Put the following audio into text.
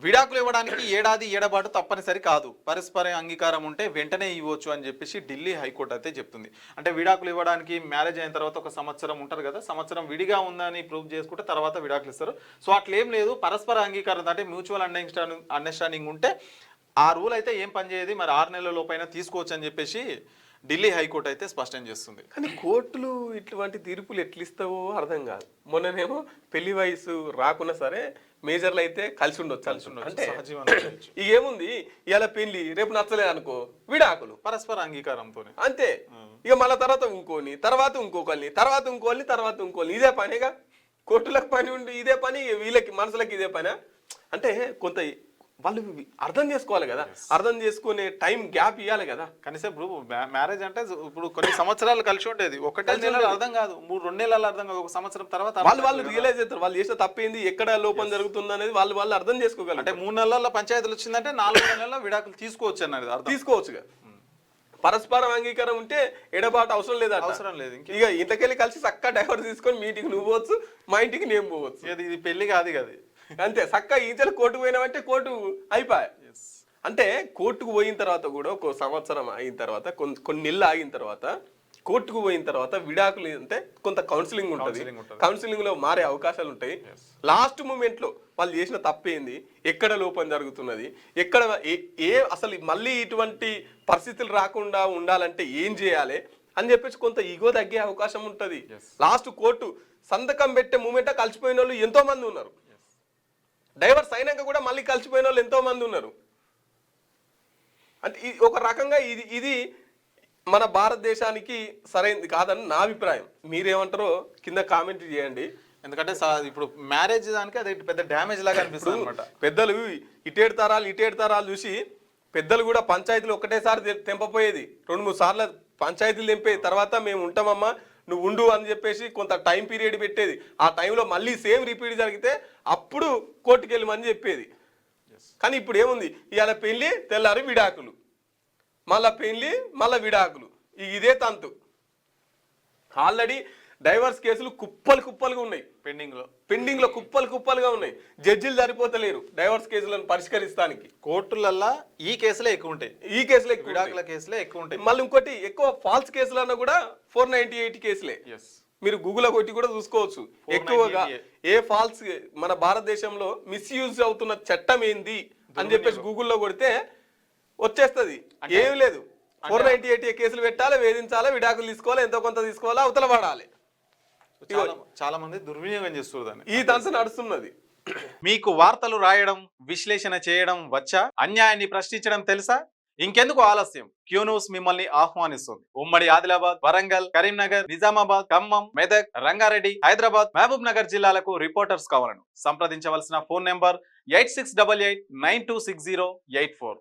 విడాకులు ఇవ్వడానికి ఏడాది ఏడబాటు తప్పనిసరి కాదు, పరస్పర అంగీకారం ఉంటే వెంటనే ఇవ్వచ్చు అని చెప్పేసి ఢిల్లీ హైకోర్టు అయితే చెప్తుంది. అంటే విడాకులు ఇవ్వడానికి మ్యారేజ్ అయిన తర్వాత ఒక సంవత్సరం ఉంటారు కదా, సంవత్సరం విడిగా ఉందని ప్రూవ్ చేసుకుంటే తర్వాత విడాకులు ఇస్తారు. సో అట్లేం లేదు, పరస్పర అంగీకారం అంటే మ్యూచువల్ అండర్స్టాండింగ్ ఉంటే ఆ రూల్ అయితే ఏం పనిచేయదు, మరి 6 నెలల లోపైనా తీసుకోవచ్చు అని చెప్పేసి ఢిల్లీ హైకోర్టు అయితే స్పష్టం చేస్తుంది. కానీ కోర్టులు ఇటువంటి తీర్పులు ఎట్లిస్తావో అర్థం కాదు. మొన్ననేమో పెళ్లి వయసు రాకున్నా సరే మేజర్లు అయితే కలిసి ఉండొచ్చు. అంటే ఇక ఏముంది, ఇవాళ పెళ్లి రేపు నచ్చలేదు అనుకో విడాకులు పరస్పర అంగీకారంతోనే అంతే. ఇక మళ్ళీ తర్వాత ఇంకోని, తర్వాత ఇంకొకరిని, తర్వాత ఇంకోని, తర్వాత ఇంకోని, ఇదే పనిగా కోర్టులకు పని ఉండి ఇదే పని, వీళ్ళకి మనసులకి ఇదే పని. అంటే కొంత వాళ్ళు అర్థం చేసుకోవాలి కదా, అర్థం చేసుకునే టైం గ్యాప్ ఇవ్వాలి కదా. కనీసం ఇప్పుడు మ్యారేజ్ అంటే ఇప్పుడు కొన్ని సంవత్సరాలు కలిసి ఉండేది, ఒకటే నెలలు అర్థం కాదు, 2 నెలలు అర్థం కాదు, ఒక సంవత్సరం తర్వాత వాళ్ళు రియలైజ్ అవుతారు వాళ్ళు చేసే తప్పేంది, ఎక్కడ లోపం జరుగుతుంది అనేది వాళ్ళు అర్థం చేసుకోగలరు. అంటే 3 నెలల పంచాయతీలు వచ్చిందంటే 4 నెలల విడాకులు తీసుకోవచ్చు అన్నది తీసుకోవచ్చుగా. పరస్పరం అంగీకారం ఉంటే ఎడబాటు అవసరం లేదు, అవసరం లేదు. ఇక ఇంతకెళ్ళి కలిసి చక్కగా డైవర్స్ తీసుకొని మీ ఇంటికి నువ్వు పోవచ్చు, మా ఇంటికి నేను పోవచ్చు. ఇది పెళ్లి కాదు కదా, అంతే. చక్కగా ఈచలు కోర్టుకు పోయినామంటే కోర్టు అయిపోయా. అంటే కోర్టుకు పోయిన తర్వాత కూడా ఒక సంవత్సరం అయిన తర్వాత కొన్ని నెలలు ఆగిన తర్వాత కోర్టుకు పోయిన తర్వాత విడాకులు అంటే కొంత కౌన్సిలింగ్ ఉంటుంది, కౌన్సిలింగ్ లో మారే అవకాశాలు ఉంటాయి. లాస్ట్ మూమెంట్ లో వాళ్ళు చేసిన తప్పేంది, ఎక్కడ లోపం జరుగుతున్నది, ఎక్కడ అసలు మళ్ళీ ఇటువంటి పరిస్థితులు రాకుండా ఉండాలంటే ఏం చేయాలి అని చెప్పేసి కొంత ఈగో తగ్గే అవకాశం ఉంటుంది. లాస్ట్ కోర్టు సంతకం పెట్టే మూమెంట్ కలిసిపోయిన వాళ్ళు ఎంతో మంది ఉన్నారు, డైవర్స్ అయినాక కూడా మళ్ళీ కలిసిపోయిన వాళ్ళు ఎంతో మంది ఉన్నారు. అంటే ఒక రకంగా ఇది మన భారతదేశానికి సరైనది కాదని నా అభిప్రాయం. మీరేమంటారో కింద కామెంట్ చేయండి. ఎందుకంటే ఇప్పుడు మ్యారేజ్ దానికి అది పెద్ద డ్యామేజ్ లాగా అనిపిస్తుంది అనమాట. పెద్దలు ఇటేడు తరాలు చూసి పెద్దలు కూడా పంచాయతీలు ఒకటేసారి తెంపపోయేది, 2-3 సార్లు పంచాయతీలు తెంపేది. తర్వాత మేము ఉంటామమ్మా నువ్వు ఉండు అని చెప్పేసి కొంత టైం పీరియడ్ పెట్టేది. ఆ టైంలో మళ్ళీ సేమ్ రిపీట్ జరిగితే అప్పుడు కోర్టుకు వెళ్ళమని చెప్పేది. కానీ ఇప్పుడు ఏముంది, ఇవాళ పెళ్లి తెల్లారి విడాకులు, మళ్ళా పెళ్లి మళ్ళీ విడాకులు, ఇదే తంతు. ఆల్రెడీ డైవర్స్ కేసులు కుప్పలుగా ఉన్నాయి, పెండింగ్ లో కుప్పలుగా ఉన్నాయి. జడ్జిలు సరిపోతలేరు డైవర్స్ కేసులను పరిష్కరిస్తానికి. కోర్టులల్లో ఈ కేసులే ఎక్కువ ఉంటాయి, విడాకుల కేసులే ఎక్కువ ఉంటాయి. మళ్ళీ ఇంకోటి ఎక్కువ ఫాల్స్ కేసులన్నా కూడా 498 కేసులే. మీరు గూగుల్ కొట్టి కూడా చూసుకోవచ్చు. ఎక్కువగా ఏ ఫాల్స్ మన భారతదేశంలో మిస్యూజ్ అవుతున్న చట్టం ఏంది అని చెప్పేసి గూగుల్లో కొడితే వచ్చేస్తుంది. ఏమి లేదు, 498 కేసులు పెట్టాలి, వేధించాలి, విడాకులు తీసుకోవాలి, ఎంతో కొంత తీసుకోవాలి, అవతల పడాలి. చాలా మంది దుర్వినియోగం చేస్తున్నారు దాన్ని. ఈ తంతు నడుస్తున్నది. మీకు వార్తలు రాయడం, విశ్లేషణ చేయడం వచ్చా? అన్యాయాన్ని ప్రశ్నించడం తెలుసా? ఇంకెందుకు ఆలస్యం, క్యూ న్యూస్ మిమ్మల్ని ఆహ్వానిస్తుంది. ఉమ్మడి ఆదిలాబాద్, వరంగల్, కరీంనగర్, నిజామాబాద్, ఖమ్మం, మెదక్, రంగారెడ్డి, హైదరాబాద్, మహబూబ్ నగర్ జిల్లాలకు రిపోర్టర్స్ కావాలను సంప్రదించవలసిన ఫోన్ నెంబర్ 8688926084.